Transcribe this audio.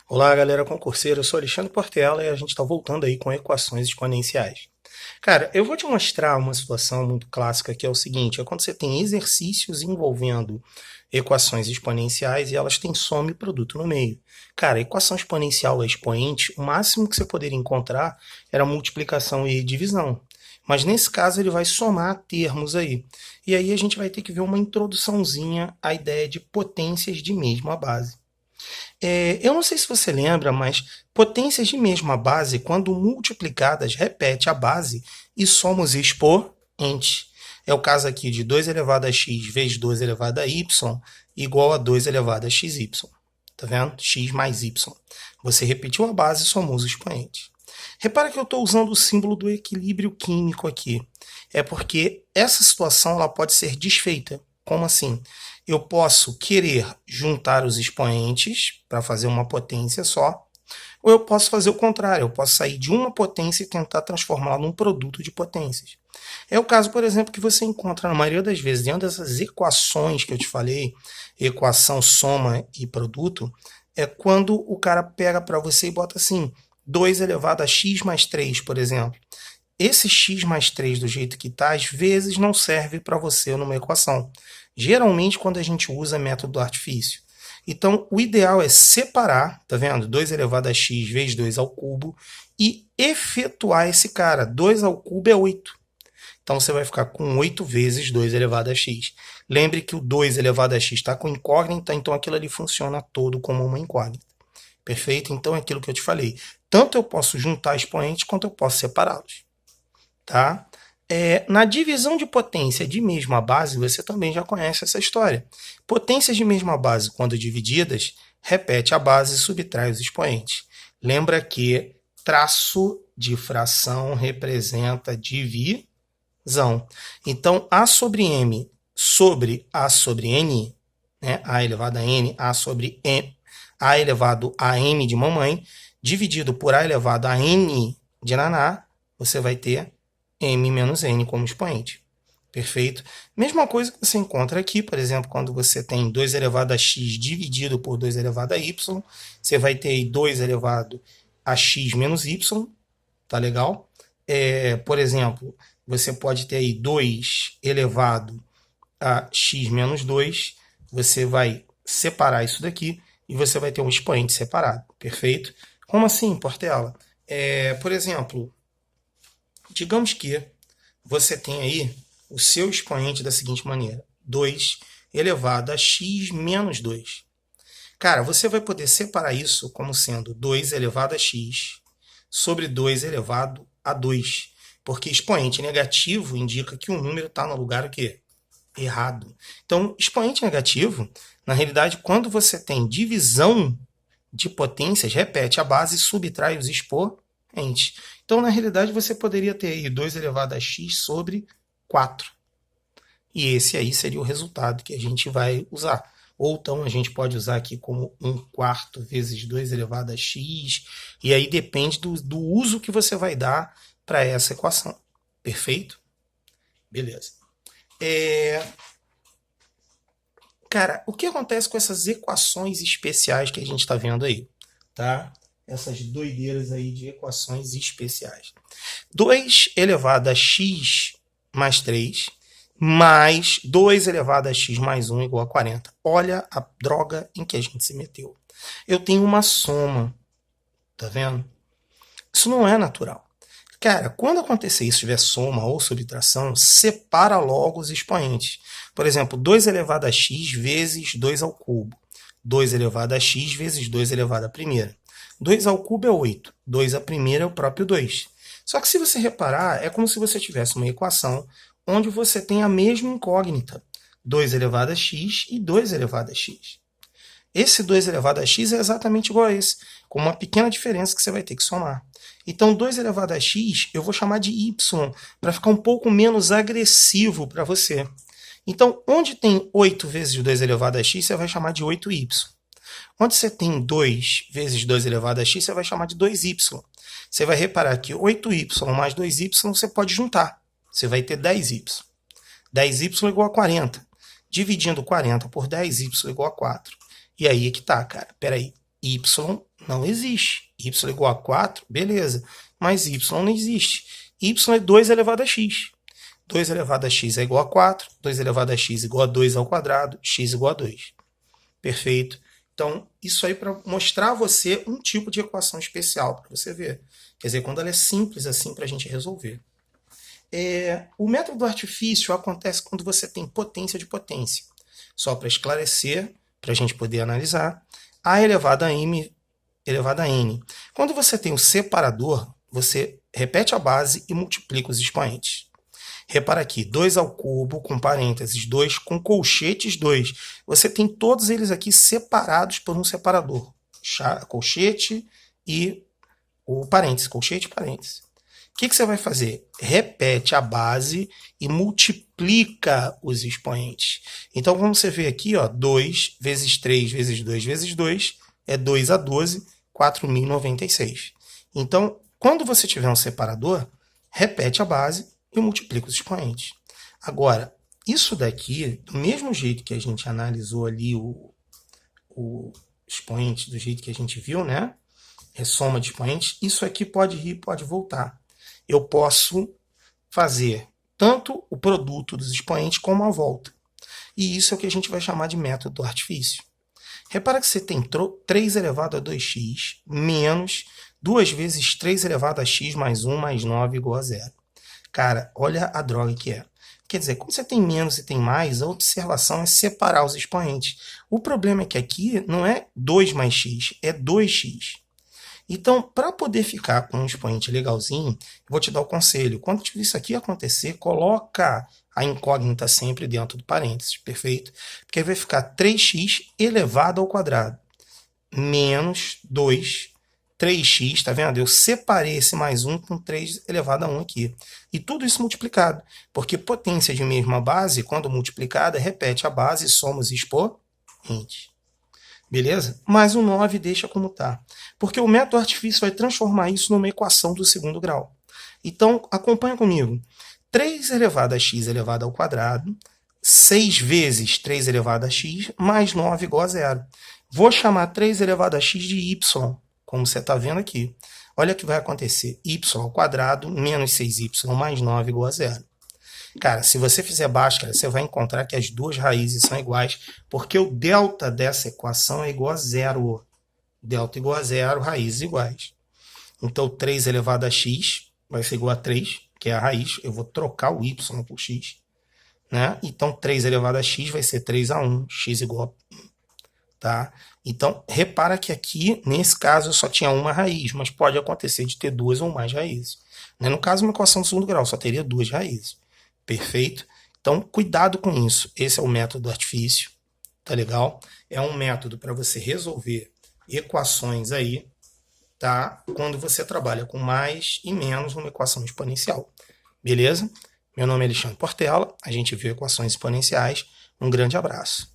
Olá, galera concurseira, eu sou Alexandre Portela e a gente está voltando aí com equações exponenciais. Cara, eu vou te mostrar uma situação muito clássica que é o seguinte, é quando você tem exercícios envolvendo equações exponenciais e elas têm soma e produto no meio. Cara, equação exponencial é expoente, o máximo que você poderia encontrar era multiplicação e divisão. Mas nesse caso ele vai somar termos aí. E aí a gente vai ter que ver uma introduçãozinha à ideia de potências de mesma base. Eu não sei se você lembra, mas potências de mesma base, quando multiplicadas, repete a base e somos expoentes. É o caso aqui de 2 elevado a x vezes 2 elevado a y igual a 2 elevado a xy. Tá vendo? X mais y. Você repetiu a base e somou os expoentes. Repara que eu estou usando o símbolo do equilíbrio químico aqui. É porque essa situação ela pode ser desfeita. Como assim? Eu posso querer juntar os expoentes para fazer uma potência só, ou eu posso fazer o contrário, eu posso sair de uma potência e tentar transformá-la num produto de potências. É o caso, por exemplo, que você encontra na maioria das vezes dentro dessas equações que eu te falei, equação, soma e produto, é quando o cara pega para você e bota assim, 2 elevado a x mais 3, por exemplo. Esse x mais 3 do jeito que está, às vezes não serve para você numa equação. Geralmente quando a gente usa método do artifício. Então, o ideal é separar, tá vendo? 2 elevado a x vezes 2 ao cubo e efetuar esse cara. 2 ao cubo é 8. Então, você vai ficar com 8 vezes 2 elevado a x. Lembre que o 2 elevado a x está com incógnita, então aquilo ali funciona todo como uma incógnita. Perfeito? Então, é aquilo que eu te falei. Tanto eu posso juntar expoentes, quanto eu posso separá-los. Tá? Na divisão de potência de mesma base, você também já conhece essa história. Potências de mesma base, quando divididas, repete a base e subtrai os expoentes. Lembra que traço de fração representa divisão. Então, A sobre M sobre A sobre N, né? A elevado a N, A sobre M, A elevado a M de mamãe, dividido por A elevado a N de naná, você vai ter M menos N como expoente. Perfeito? Mesma coisa que você encontra aqui, por exemplo, quando você tem 2 elevado a x dividido por 2 elevado a y, você vai ter aí 2 elevado a x menos y, tá legal? Por exemplo, você pode ter aí 2 elevado a x menos 2, você vai separar isso daqui e você vai ter um expoente separado, perfeito? Como assim, Portela? Por exemplo, digamos que você tem aí o seu expoente da seguinte maneira: 2 elevado a x menos 2. Cara, você vai poder separar isso como sendo 2 elevado a x sobre 2 elevado a 2. Porque expoente negativo indica que o número está no lugar o quê? Errado. Então, expoente negativo, na realidade, quando você tem divisão de potências, repete a base e subtrai os expoentes. Então, na realidade, você poderia ter aí 2 elevado a x sobre 4. E esse aí seria o resultado que a gente vai usar. Ou então a gente pode usar aqui como 1/4 vezes 2 elevado a x. E aí depende do uso que você vai dar para essa equação. Perfeito? Beleza. Cara, o que acontece com essas equações especiais que a gente está vendo aí? Tá? Essas doideiras aí de equações especiais. 2 elevado a x mais 3 mais 2 elevado a x mais 1 igual a 40. Olha a droga em que a gente se meteu. Eu tenho uma soma, tá vendo? Isso não é natural. Cara, quando acontecer isso, tiver soma ou subtração, separa logo os expoentes. Por exemplo, 2 elevado a x vezes 2 ao cubo. 2 elevado a x vezes 2 elevado à primeira. 2 ao cubo é 8. 2 à primeira é o próprio 2. Só que se você reparar, é como se você tivesse uma equação onde você tem a mesma incógnita. 2 elevado a x e 2 elevado a x. Esse 2 elevado a x é exatamente igual a esse, com uma pequena diferença que você vai ter que somar. Então, 2 elevado a x eu vou chamar de y, para ficar um pouco menos agressivo para você. Então, onde tem 8 vezes 2 elevado a x, você vai chamar de 8y. Onde você tem 2 vezes 2 elevado a x, você vai chamar de 2y. Você vai reparar que 8y mais 2y você pode juntar. Você vai ter 10y. 10y igual a 40. Dividindo 40 por 10y igual a 4. E aí é que tá, cara. Peraí. Y Não existe. Y igual a 4, beleza. Mas y não existe. Y é 2 elevado a x. 2 elevado a x é igual a 4. 2 elevado a x igual a 2 ao quadrado. X igual a 2. Perfeito? Então, isso aí para mostrar a você um tipo de equação especial, para você ver. Quer dizer, quando ela é simples assim para a gente resolver. O método do artifício acontece quando você tem potência de potência. Só para esclarecer, para a gente poder analisar, A elevado a m elevado a n. Quando você tem o separador, você repete a base e multiplica os expoentes. Repara aqui, 2 ao cubo, com parênteses, 2 com colchetes 2. Você tem todos eles aqui separados por um separador. Colchete e o parênteses, colchete e parênteses. O que você vai fazer? Repete a base e multiplica os expoentes. Então, como você vê aqui, ó, 2 vezes 3 vezes 2 vezes 2 é 2 a 12, 4.096. Então, quando você tiver um separador, repete a base e multiplica os expoentes. Agora, isso daqui, do mesmo jeito que a gente analisou ali o expoente, do jeito que a gente viu, né? É soma de expoentes, isso aqui pode ir, pode voltar. Eu posso fazer tanto o produto dos expoentes como a volta. E isso é o que a gente vai chamar de método do artifício. Repara que você tem 3 elevado a 2x menos 2 vezes 3 elevado a x mais 1 mais 9 igual a 0. Cara, olha a droga que é. Quer dizer, como você tem menos e tem mais, a observação é separar os expoentes. O problema é que aqui não é 2 mais x, é 2x. Então, para poder ficar com um expoente legalzinho, vou te dar o conselho. Quando isso aqui acontecer, coloca a incógnita sempre dentro do parênteses, perfeito? Porque aí vai ficar 3x elevado ao quadrado menos 2, 3x, tá vendo? Eu separei esse mais 1 com 3 elevado a 1 aqui. E tudo isso multiplicado, porque potência de mesma base, quando multiplicada, repete a base e soma os expoentes. Beleza? Mas o 9 deixa como está. Porque o método artifício vai transformar isso numa equação do segundo grau. Então, acompanha comigo. 3 elevado a x elevado ao quadrado, 6 vezes 3 elevado a x, mais 9 igual a 0. Vou chamar 3 elevado a x de y, como você está vendo aqui. Olha o que vai acontecer. Y ao quadrado menos 6y mais 9 igual a 0. Cara, se você fizer Bhaskara, você vai encontrar que as duas raízes são iguais, porque o delta dessa equação é igual a 0. Delta igual a 0, raízes iguais. Então, 3 elevado a x vai ser igual a 3, que é a raiz. Eu vou trocar o y por x. Né? Então, 3 elevado a x vai ser 3 a 1, x igual a 1. Tá? Então, repara que aqui, nesse caso, eu só tinha uma raiz, mas pode acontecer de ter duas ou mais raízes. Né? No caso, uma equação do segundo grau, só teria duas raízes. Perfeito? Então, cuidado com isso. Esse é o método do artifício. Tá legal? É um método para você resolver equações aí, tá? Quando você trabalha com mais e menos numa equação exponencial. Beleza? Meu nome é Alexandre Portela. A gente viu equações exponenciais. Um grande abraço.